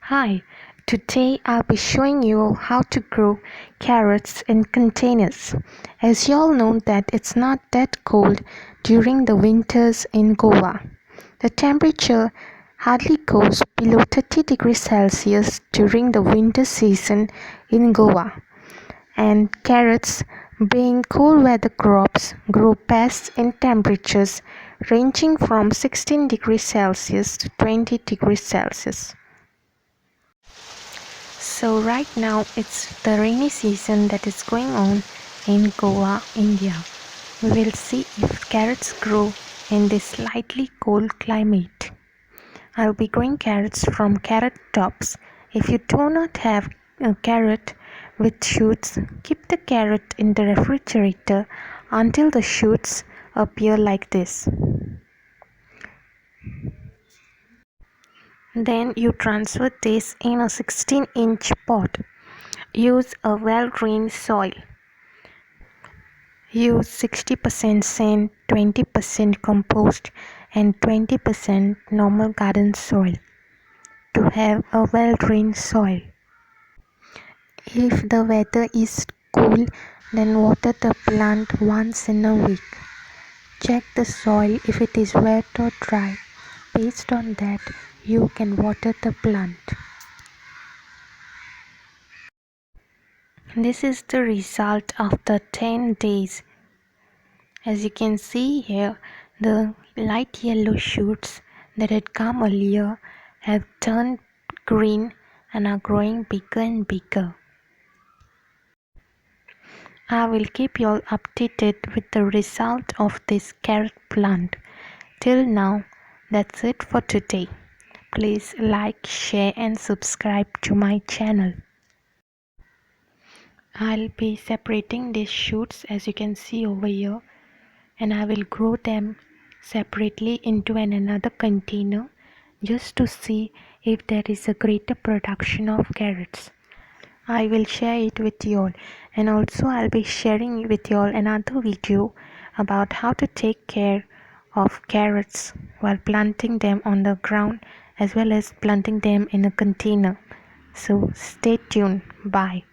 Hi, today I'll be showing you how to grow carrots in containers. As you all know that it's not that cold during the winters in Goa. The temperature hardly goes below 30 degrees Celsius during the winter season in Goa. And carrots, being cool weather crops, grow best in temperatures ranging from 16 degrees Celsius to 20 degrees Celsius. So right now it's the rainy season that is going on in Goa, India. We will see if carrots grow in this slightly cold climate. I'll be growing carrots from carrot tops. If you do not have a carrot with shoots, keep the carrot in the refrigerator until the shoots appear like this. Then you transfer this in a 16-inch pot. Use a well-drained soil. Use 60% sand, 20% compost and 20% normal garden soil to have a well-drained soil. If the weather is cool, then water the plant once in a week. Check the soil if it is wet or dry. Based on that, you can water the plant. This is the result after 10 days. As you can see here, the light yellow shoots that had come earlier have turned green and are growing bigger and bigger. I will keep you all updated with the result of this carrot plant. Till now, that's it for today. Please like, share and subscribe to my channel. I'll be separating these shoots as you can see over here, and I will grow them separately into another container just to see if there is a greater production of carrots. I will share it with you all, and also I'll be sharing with you all another video about how to take care of carrots while planting them on the ground as well as planting them in a container. So stay tuned. Bye.